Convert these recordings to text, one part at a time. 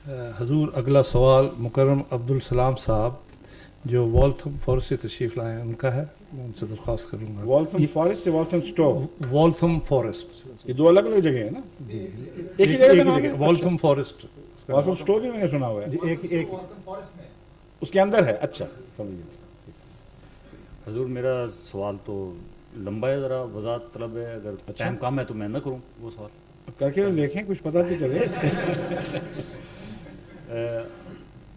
حضور اگلا سوال مکرم عبدالسلام صاحب جو والتھم فارسٹ سے تشریف لائے ہیں ان کا ہے، میں ان سے درخواست کروں گا. والتھم فارسٹ سے والتھم اسٹور، والتھم فارسٹ، یہ دو الگ الگ جگہ ہیں نا؟ جی ایک ہی جگہ کا نام ہے؟ والتھم فارسٹ. والتھم اسٹور بھی میں نے سنا ہوا ہے. ایک اس کے اندر ہے. اچھا سمجھیے. حضور میرا سوال تو لمبا ہے، ذرا وضاحت طلب ہے، اگر ٹائم کم ہے تو میں نہ کروں وہ سوال. کر کے دیکھیں کچھ پتہ تو چلے.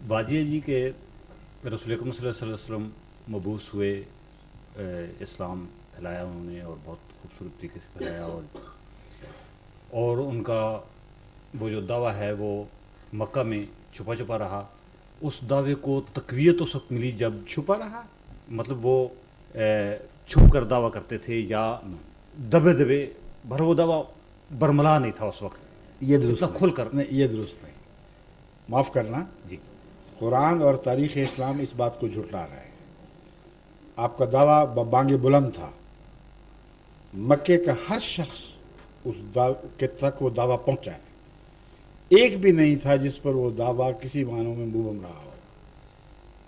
باجیہ جی کے رسول اکرم صلی اللہ علیہ وسلم مبعوث ہوئے، اسلام پھیلایا انہوں نے اور بہت خوبصورت طریقے سے پھیلایا، اور ان کا وہ جو دعویٰ ہے وہ مکہ میں چھپا چھپا رہا. اس دعوے کو تقویت اس وقت ملی جب چھپا رہا، مطلب وہ چھپ کر دعویٰ کرتے تھے یا دبے دبے، بھر وہ دعویٰ برملا نہیں تھا اس وقت. یہ درست اتنا کھل کر نہیں، یہ درست نہیں. معاف کرنا، جی قرآن اور تاریخ اسلام اس بات کو جھٹلا رہے ہیں. آپ کا دعویٰ ببانگ بلند تھا. مکے کا ہر شخص اس کے تک وہ دعویٰ پہنچا ہے. ایک بھی نہیں تھا جس پر وہ دعویٰ کسی معنوں میں منہ بم رہا ہو.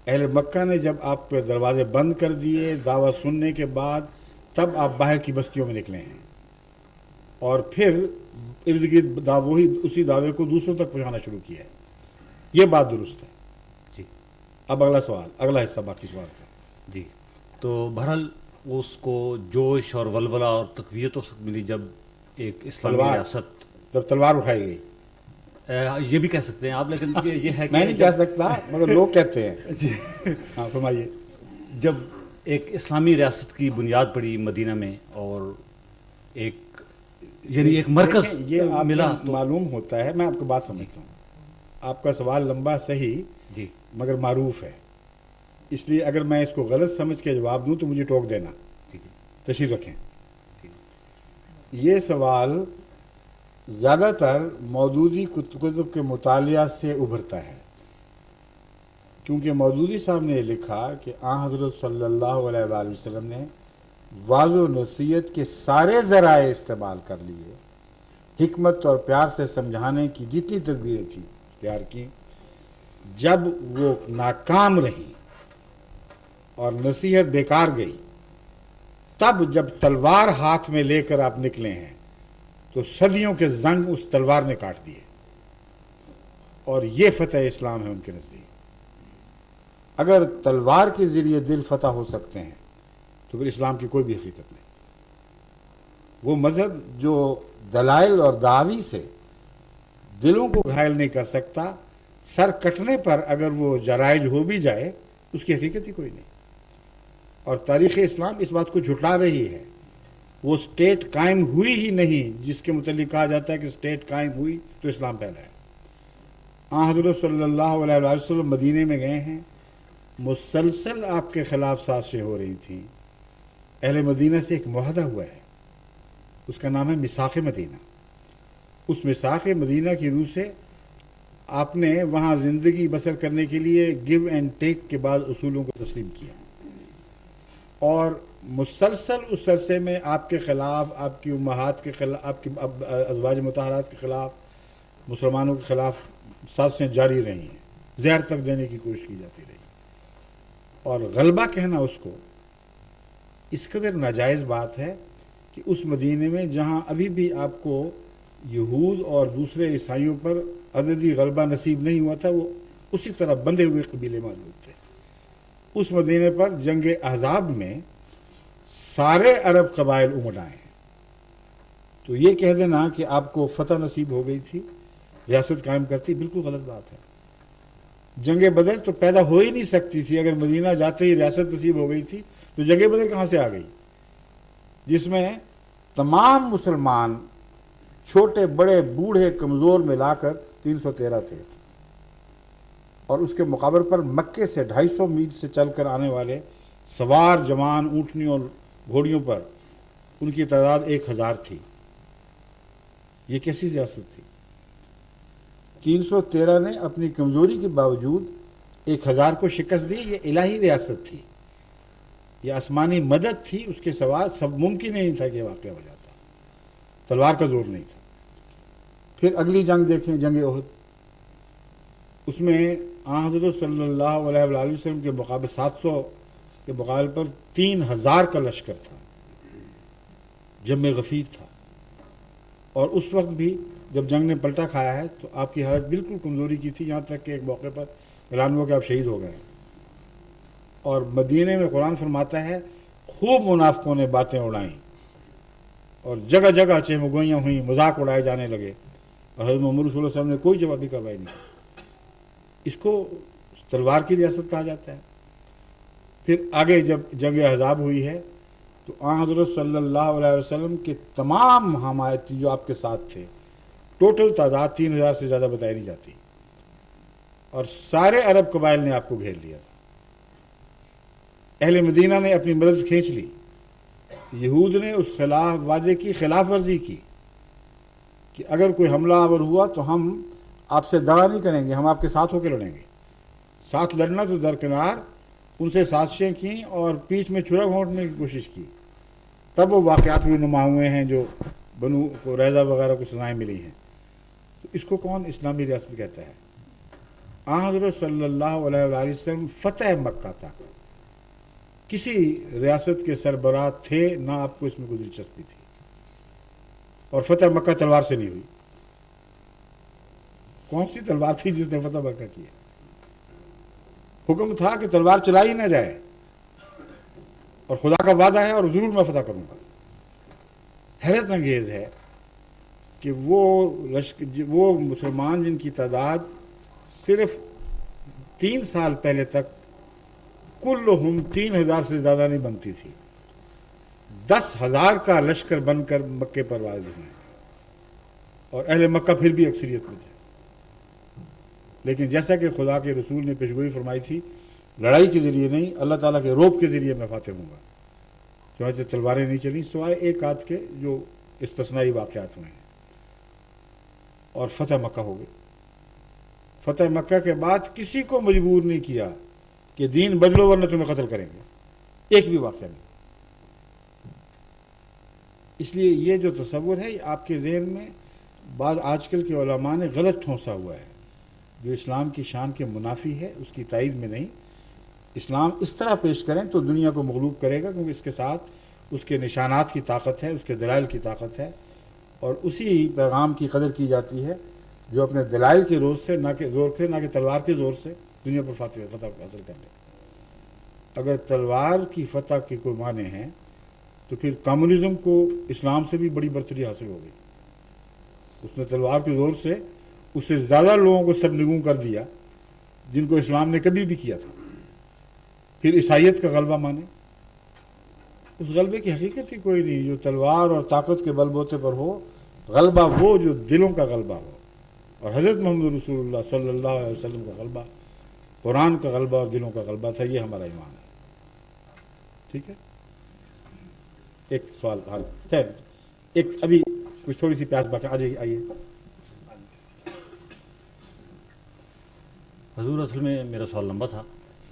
اہل مکہ نے جب آپ پہ دروازے بند کر دیے دعویٰ سننے کے بعد، تب آپ باہر کی بستیوں میں نکلے ہیں اور پھر ارد گرد وہی اسی دعوے کو دوسروں تک پہنچانا شروع کیا ہے. یہ بات درست ہے. جی. اب اگلا سوال، اگلا حصہ باقی سوال کا. جی تو بہرحال اس کو جوش اور ولولہ اور تقویت اس وقت ملی جب ایک اسلامی ریاست، جب تلوار اٹھائی گئی. یہ بھی کہہ سکتے ہیں آپ، لیکن یہ ہے کہ میں نہیں کہہ سکتا مگر لوگ کہتے ہیں. جی ہاں فرمائیے. جب ایک اسلامی ریاست کی بنیاد پڑی مدینہ میں اور ایک یعنی ایک مرکز یہ آپ ملا کو معلوم ہوتا ہے. میں آپ کو بات سمجھتا ہوں. آپ کا سوال لمبا صحیح جی مگر معروف ہے، اس لیے اگر میں اس کو غلط سمجھ کے جواب دوں تو مجھے ٹوک دینا. ٹھیک ہے. تشریف رکھیں. ٹھیک ہے. یہ سوال زیادہ تر مودودی کتب کے مطالعہ سے ابھرتا ہے، کیونکہ مودودی صاحب نے لکھا کہ آن حضرت صلی اللہ علیہ وآلہ وسلم نے واض و نصیحت کے سارے ذرائع استعمال کر لیے، حکمت اور پیار سے سمجھانے کی جتنی تدبیریں تھیں اختیار کی. جب وہ ناکام رہی اور نصیحت بیکار گئی، تب جب تلوار ہاتھ میں لے کر آپ نکلے ہیں تو صدیوں کے زنگ اس تلوار نے کاٹ دیے، اور یہ فتح اسلام ہے ان کے نزدیک. اگر تلوار کے ذریعے دل فتح ہو سکتے ہیں تو پھر اسلام کی کوئی بھی حقیقت نہیں. وہ مذہب جو دلائل اور دعوی سے دلوں کو گھائل نہیں کر سکتا، سر کٹنے پر اگر وہ جرائج ہو بھی جائے اس کی حقیقت ہی کوئی نہیں. اور تاریخ اسلام اس بات کو جھٹلا رہی ہے. وہ اسٹیٹ قائم ہوئی ہی نہیں جس کے متعلق کہا جاتا ہے کہ اسٹیٹ قائم ہوئی تو اسلام پھیلا ہے. آن حضرت صلی اللہ علیہ وآلہ وسلم مدینے میں گئے ہیں، مسلسل آپ کے خلاف سازشیں ہو رہی تھیں. اہل مدینہ سے ایک معاہدہ ہوا ہے، اس کا نام ہے میثاق مدینہ. اس میثاق مدینہ کی روح سے آپ نے وہاں زندگی بسر کرنے کے لیے گیو اینڈ ٹیک کے بعد اصولوں کو تسلیم کیا، اور مسلسل اس عرصے میں آپ کے خلاف، آپ کی امہات کے خلاف، آپ کی ازواج مطہرات کے خلاف، مسلمانوں کے خلاف سازشیں جاری رہی ہیں. زہر تک دینے کی کوشش کی جاتی رہی. اور غلبہ کہنا اس کو اس قدر ناجائز بات ہے کہ اس مدینے میں جہاں ابھی بھی آپ کو یہود اور دوسرے عیسائیوں پر عددی غلبہ نصیب نہیں ہوا تھا، وہ اسی طرح بندھے ہوئے قبیلے موجود تھے. اس مدینے پر جنگ احزاب میں سارے عرب قبائل امڑ آئے ہیں. تو یہ کہہ دینا کہ آپ کو فتح نصیب ہو گئی تھی، ریاست قائم کرتی، بالکل غلط بات ہے. جنگ بدر تو پیدا ہو ہی نہیں سکتی تھی. اگر مدینہ جاتے ہی ریاست نصیب ہو گئی تھی تو جنگ بدر کہاں سے آ گئی، جس میں تمام مسلمان چھوٹے بڑے بوڑھے کمزور ملا کر 313 تھے، اور اس کے مقابل پر مکے سے 250 میل سے چل کر آنے والے سوار جوان اونٹنیوں اور گھوڑیوں پر ان کی تعداد 1000 تھی. یہ کیسی ریاست تھی؟ 313 نے اپنی کمزوری کے باوجود 1000 کو شکست دی. یہ الہی ریاست تھی، یہ آسمانی مدد تھی. اس کے سوا سب ممکن نہیں تھا کہ واقعہ ہو جاتا. تلوار کا زور نہیں تھا. پھر اگلی جنگ دیکھیں، جنگ احد. اس میں آن حضرت صلی اللہ علیہ وآلہ وسلم کے مقابلے 700 کے مقابلے پر 3000 کا لشکر تھا، جنگ غفیر تھا، اور اس وقت بھی جب جنگ نے پلٹا کھایا ہے تو آپ کی حالت بالکل کمزوری کی تھی، یہاں تک کہ ایک موقع پر اعلان ہوا کہ آپ شہید ہو گئے ہیں۔ اور مدینے میں قرآن فرماتا ہے خوب منافقوں نے باتیں اڑائیں اور جگہ جگہ چہمگوئیاں ہوئیں، مذاق اڑائے جانے لگے، اور حضرت محمد صلی اللہ علیہ وسلم نے کوئی جوابی کارروائی نہیں کی۔ اس کو تلوار کی ریاست کہا جاتا ہے۔ پھر آگے جب جنگ احزاب ہوئی ہے تو آن حضرت صلی اللہ علیہ وسلم کے تمام حمایتی جو آپ کے ساتھ تھے، ٹوٹل تعداد 3000 سے زیادہ بتائی نہیں جاتی، اور سارے عرب قبائل نے آپ کو گھیر لیا تھا۔ اہل مدینہ نے اپنی مدد کھینچ لی، یہود نے اس خلاف وعدے کی خلاف ورزی کی کہ اگر کوئی حملہ آور ہوا تو ہم آپ سے دعا نہیں کریں گے، ہم آپ کے ساتھ ہو کے لڑیں گے۔ ساتھ لڑنا تو درکنار، ان سے سازشیں کیں اور پیٹھ میں چھرا گھونٹنے کی کوشش کی، تب وہ واقعات بھی نما ہوئے ہیں جو بنو قریظہ وغیرہ کو سزائیں ملی ہیں۔ تو اس کو کون اسلامی ریاست کہتا ہے؟ آن حضرت صلی اللہ علیہ وآلہ وسلم فتح مکہ تک کسی ریاست کے سربراہ تھے نہ، آپ کو اس میں کوئی دلچسپی تھی، اور فتح مکہ تلوار سے نہیں ہوئی۔ کون سی تلوار تھی جس نے فتح مکہ کیا؟ حکم تھا کہ تلوار چلائی نہ جائے، اور خدا کا وعدہ ہے اور ضرور میں فتح کروں گا۔ حیرت انگیز ہے کہ وہ مسلمان جن کی تعداد صرف 3 سال پہلے تک کلہم 3000 سے زیادہ نہیں بنتی تھی، 10,000 کا لشکر بن کر مکے پر وارد ہوئے، اور اہل مکہ پھر بھی اکثریت میں تھے۔ لیکن جیسا کہ خدا کے رسول نے پیشگوئی فرمائی تھی، لڑائی کے ذریعے نہیں، اللہ تعالیٰ کے روب کے ذریعے میں فاتح ہوں گا۔ چنانچہ تلواریں نہیں چلیں سوائے ایک آدھ کے جو استثنائی واقعات ہوئے ہیں، اور فتح مکہ ہو گئی۔ فتح مکہ کے بعد کسی کو مجبور نہیں کیا کہ دین بدلو ورنہ تمہیں قتل کریں گے، ایک بھی واقعہ نہیں۔ اس لیے یہ جو تصور ہے یہ آپ کے ذہن میں بعض آج کل کے علماء نے غلط ٹھونسا ہوا ہے، جو اسلام کی شان کے منافی ہے، اس کی تائید میں نہیں۔ اسلام اس طرح پیش کریں تو دنیا کو مغلوب کرے گا، کیونکہ اس کے ساتھ اس کے نشانات کی طاقت ہے، اس کے دلائل کی طاقت ہے، اور اسی پیغام کی قدر کی جاتی ہے جو اپنے دلائل کے روز سے، نہ کہ زور کے، نہ کہ تلوار کے زور سے دنیا پر فتح حاصل کر لے۔ اگر تلوار کی فتح کے کوئی معنی ہیں تو پھر کمیونزم کو اسلام سے بھی بڑی برتری حاصل ہو گئی۔ اس نے تلوار کے زور سے اس سے زیادہ لوگوں کو سرنگوں کر دیا جن کو اسلام نے کبھی بھی کیا تھا۔ پھر عیسائیت کا غلبہ مانے، اس غلبے کی حقیقت ہی کوئی نہیں۔ جو تلوار اور طاقت کے بل بوتے پر ہو، غلبہ وہ جو دلوں کا غلبہ ہو، اور حضرت محمد رسول اللہ صلی اللہ علیہ وسلم کا غلبہ قرآن کا غلبہ اور دلوں کا غلبہ تھا۔ یہ ہمارا ایمان ہے۔ ٹھیک ہے، ایک سوال حال ایک ابھی کچھ تھوڑی سی پیاس باقی، آئیے۔ حضور اصل میں میرا سوال لمبا تھا،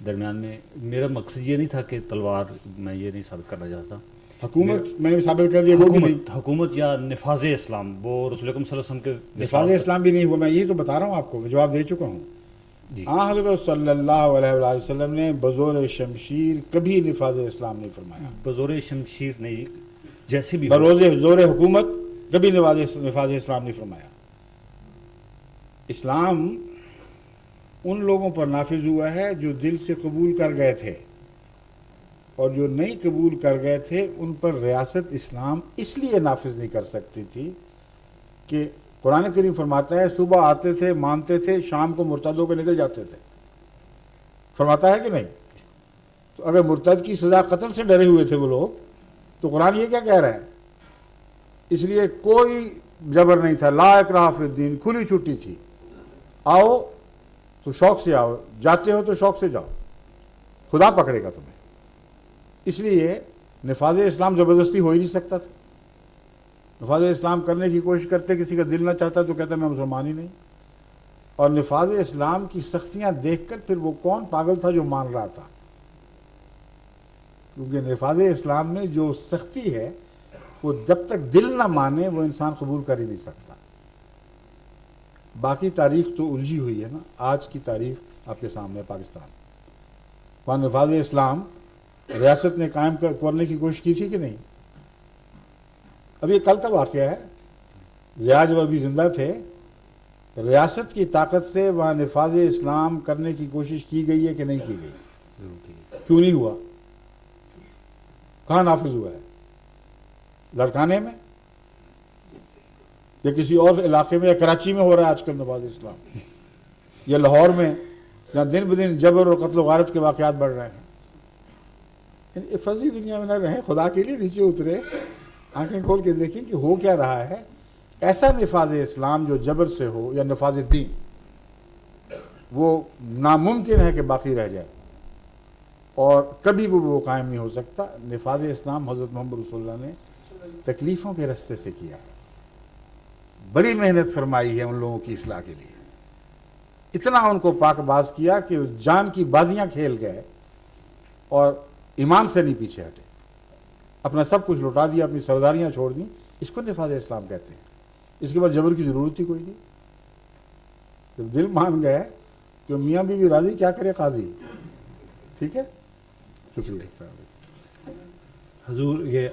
درمیان میں میرا مقصد یہ نہیں تھا کہ تلوار، میں یہ نہیں ثابت کرنا چاہتا۔ حکومت میں نے ثابت کر دیا، حکومت یا نفاذ اسلام، وہ رسول اکرم صلی اللہ علیہ وسلم کے نفاذ اسلام بھی نہیں ہوا۔ میں یہی تو بتا رہا ہوں آپ کو، میں جواب دے چکا ہوں۔ آن حضرت صلی اللہ علیہ وآلہ وسلم نے بزور شمشیر کبھی نفاذ اسلام نہیں فرمایا۔ بزور شمشیر نہیں، جیسے بھی زور حکومت کبھی نفاذ اسلام نہیں فرمایا۔ اسلام ان لوگوں پر نافذ ہوا ہے جو دل سے قبول کر گئے تھے، اور جو نہیں قبول کر گئے تھے ان پر ریاست اسلام اس لیے نافذ نہیں کر سکتی تھی کہ قرآن کریم فرماتا ہے صبح آتے تھے، مانتے تھے، شام کو مرتد ہو کے نکل جاتے تھے، فرماتا ہے کہ نہیں؟ تو اگر مرتد کی سزا قتل سے ڈرے ہوئے تھے وہ لوگ، تو قرآن یہ کیا کہہ رہا ہے؟ اس لیے کوئی جبر نہیں تھا، لا اکراہ فی الدین، کھلی چھٹی تھی، آؤ تو شوق سے آؤ، جاتے ہو تو شوق سے جاؤ، خدا پکڑے گا تمہیں۔ اس لیے نفاذ اسلام زبردستی ہو ہی نہیں سکتا تھا۔ نفاذ اسلام کرنے کی کوشش کرتے، کسی کا دل نہ چاہتا تو کہتا میں مسلمان ہی نہیں۔ اور نفاذ اسلام کی سختیاں دیکھ کر پھر وہ کون پاگل تھا جو مان رہا تھا؟ کیونکہ نفاذ اسلام میں جو سختی ہے وہ جب تک دل نہ مانے وہ انسان قبول کر ہی نہیں سکتا۔ باقی تاریخ تو الجھی ہوئی ہے نا. آج کی تاریخ آپ کے سامنے ہے پاکستان. وہاں نفاذ اسلام ریاست نے قائم کرنے کی کوشش کی تھی کہ نہیں؟ اب یہ کل کا واقعہ ہے. ضیاء جب ابھی زندہ تھے ریاست کی طاقت سے وہاں نفاذ اسلام کرنے کی کوشش کی گئی ہے کہ نہیں کی گئی؟ کیوں نہیں ہوا؟ کہاں نافذ ہوا ہے؟ لڑکانے میں یا کسی اور علاقے میں، یا کراچی میں ہو رہا ہے آج کل نفاذ اسلام، یا لاہور میں جہاں دن بدن جبر اور قتل و غارت کے واقعات بڑھ رہے ہیں. فضی دنیا میں نہ رہیں، خدا کے لیے نیچے اترے، آنکھیں کھول کے دیکھیں کہ ہو کیا رہا ہے. ایسا نفاذ اسلام جو جبر سے ہو یا نفاذ دین، وہ ناممکن ہے کہ باقی رہ جائے، اور کبھی وہ قائم نہیں ہو سکتا. نفاذ اسلام حضرت محمد رسول اللہ نے تکلیفوں کے رستے سے کیا ہے. بڑی محنت فرمائی ہے ان لوگوں کی اصلاح کے لیے. اتنا ان کو پاک باز کیا کہ جان کی بازیاں کھیل گئے اور ایمان سے نہیں پیچھے ہٹے. اپنا سب کچھ لوٹا دیا، اپنی سرداریاں چھوڑ دیں. اس کو نفاذ اسلام کہتے ہیں. اس کے بعد جبر کی ضرورت ہی کوئی نہیں. جب دل مان گئے کہ میاں بیوی راضی، کیا کرے قاضی. ٹھیک ہے، شکریہ. حضور یہ